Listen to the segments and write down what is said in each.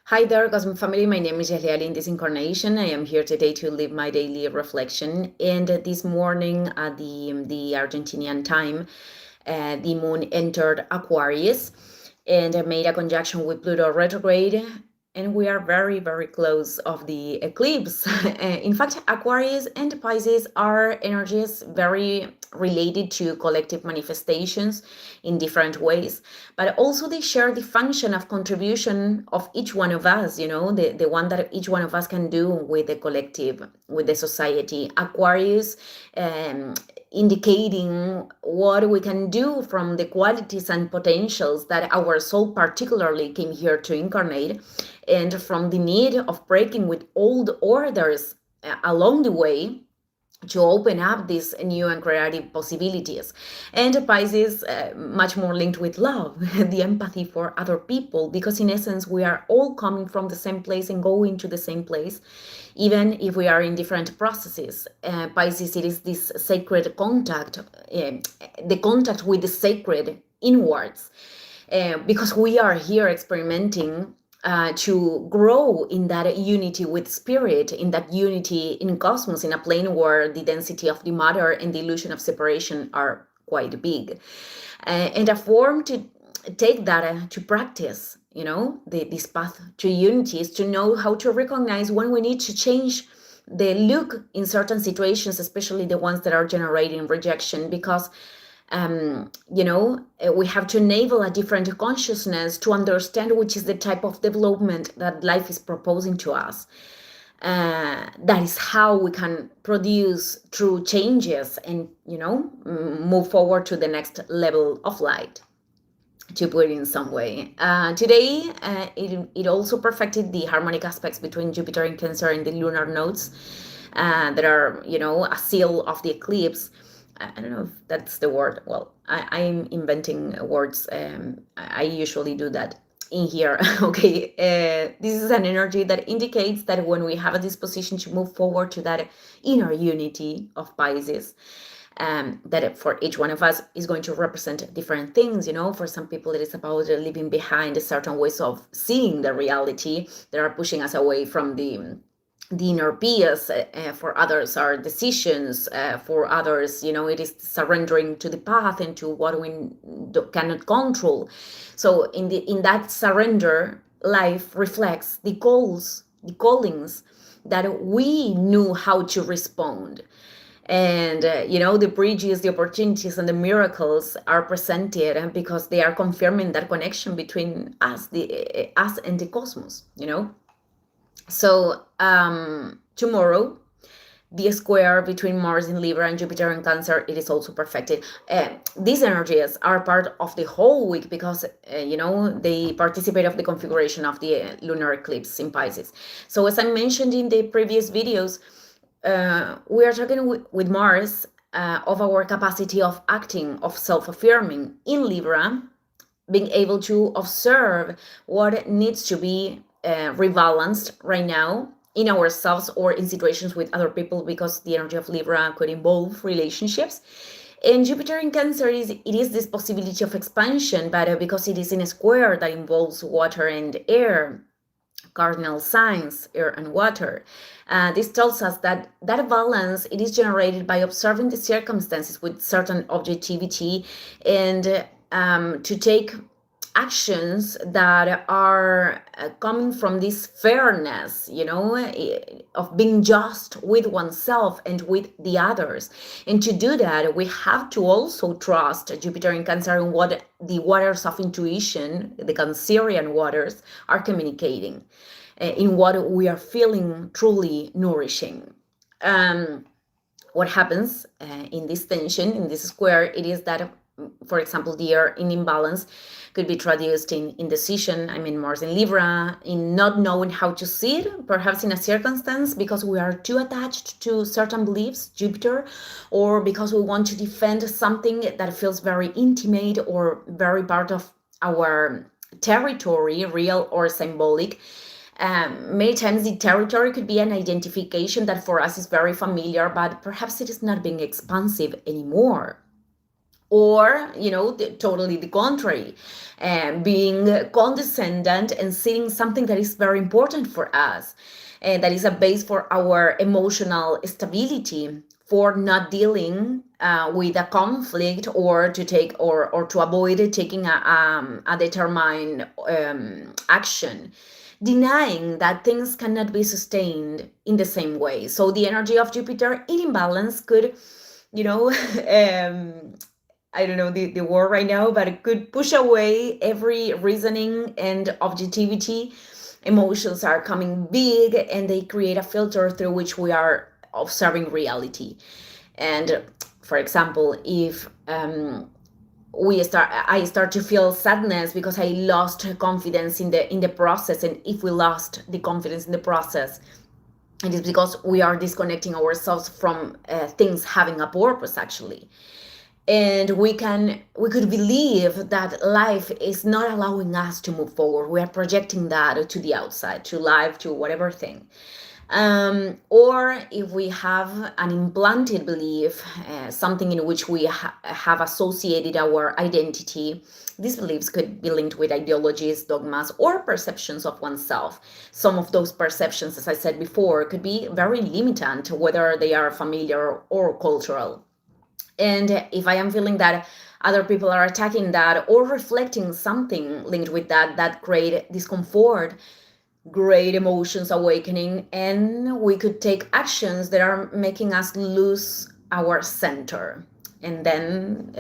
Hi there, Cosmic Family. My name is Yaliali. In this incarnation, I am here today to live my daily reflection. And this morning, at the Argentinian time, the moon entered Aquarius and made a conjunction with Pluto retrograde. And we are very, very close of the eclipse. In fact, Aquarius and Pisces are energies very related to collective manifestations in different ways, but also they share the function of contribution of each one of us, the one that each one of us can do with the collective, with the society. Aquarius indicating what we can do from the qualities and potentials that our soul particularly came here to incarnate, and from the need of breaking with old orders along the way to open up these new and creative possibilities. And Pisces, much more linked with love, the empathy for other people, because in essence, we are all coming from the same place and going to the same place, even if we are in different processes. Pisces, it is this sacred contact, the contact with the sacred inwards, because we are here experimenting to grow in that unity with spirit, in that unity in cosmos, in a plane where the density of the matter and the illusion of separation are quite big. And a form to take that to practice, this path to unity is to know how to recognize when we need to change the look in certain situations, especially the ones that are generating rejection, because we have to enable a different consciousness to understand which is the type of development that life is proposing to us. That is how we can produce true changes and, move forward to the next level of light, to put it in some way. Today, it also perfected the harmonic aspects between Jupiter and Cancer and the lunar nodes that are, a seal of the eclipse. I don't know if that's the word. Well, I'm inventing words. I usually do that in here. Okay. This is an energy that indicates that when we have a disposition to move forward to that inner unity of Pisces, that for each one of us is going to represent different things. For some people, it is about leaving behind certain ways of seeing the reality that are pushing us away from the inner peace. For others are decisions. For others, it is surrendering to the path and to what we cannot control. So in that surrender, life reflects the goals, the callings that we knew how to respond. And the bridges, the opportunities, and the miracles are presented because they are confirming that connection between us, us and the cosmos. So tomorrow, the square between Mars in Libra and Jupiter in Cancer, it is also perfected. These energies are part of the whole week because, they participate of the configuration of the lunar eclipse in Pisces. So as I mentioned in the previous videos, we are talking with Mars of our capacity of acting, of self-affirming in Libra, being able to observe what needs to be rebalanced right now in ourselves or in situations with other people, because the energy of Libra could involve relationships. And Jupiter in Cancer it is this possibility of expansion, but because it is in a square that involves water and air, cardinal signs, air and water. This tells us that balance, it is generated by observing the circumstances with certain objectivity, and to take actions that are coming from this fairness, of being just with oneself and with the others. And to do that, we have to also trust Jupiter in Cancer and what the waters of intuition, the Cancerian waters, are communicating, in what we are feeling truly nourishing. What happens in this tension, in this square, it is that, for example, the air in imbalance could be traduced in indecision. I mean, Mars in Libra, in not knowing how to see it, perhaps in a circumstance because we are too attached to certain beliefs, Jupiter, or because we want to defend something that feels very intimate or very part of our territory, real or symbolic. Many times the territory could be an identification that for us is very familiar, but perhaps it is not being expansive anymore. or totally the contrary, being condescending and seeing something that is very important for us, and that is a base for our emotional stability, for not dealing with a conflict, or to take or to avoid taking a determined action, denying that things cannot be sustained in the same way. So the energy of Jupiter in imbalance could, I don't know the word right now, but it could push away every reasoning and objectivity. Emotions are coming big, and they create a filter through which we are observing reality. And for example, if I start to feel sadness because I lost confidence in the process, and if we lost the confidence in the process, it is because we are disconnecting ourselves from things having a purpose, actually. And we could believe that life is not allowing us to move forward. We are projecting that to the outside, to life, to whatever thing. Or if we have an implanted belief, something in which we have associated our identity, these beliefs could be linked with ideologies, dogmas, or perceptions of oneself. Some of those perceptions, as I said before, could be very limiting, whether they are familiar or cultural. And if I am feeling that other people are attacking that or reflecting something linked with that create discomfort, great emotions awakening, and we could take actions that are making us lose our center. And then,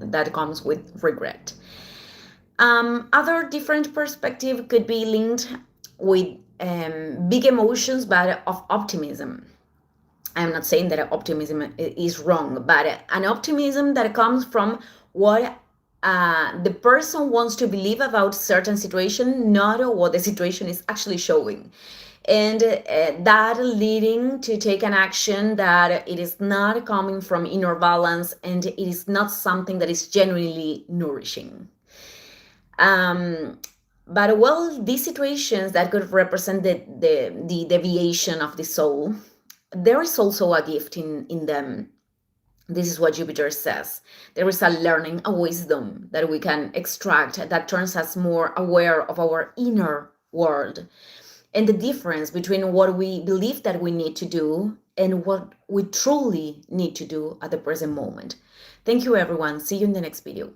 that comes with regret. Other different perspective could be linked with big emotions, but of optimism. I'm not saying that optimism is wrong, but an optimism that comes from what the person wants to believe about certain situation, not what the situation is actually showing. And that leading to take an action that it is not coming from inner balance, and it is not something that is genuinely nourishing. But well, these situations that could represent the deviation of the soul, there is also a gift in them. This is what Jupiter says. There is a learning, a wisdom that we can extract that turns us more aware of our inner world, and the difference between what we believe that we need to do and what we truly need to do at the present moment. Thank you, everyone. See you in the next video.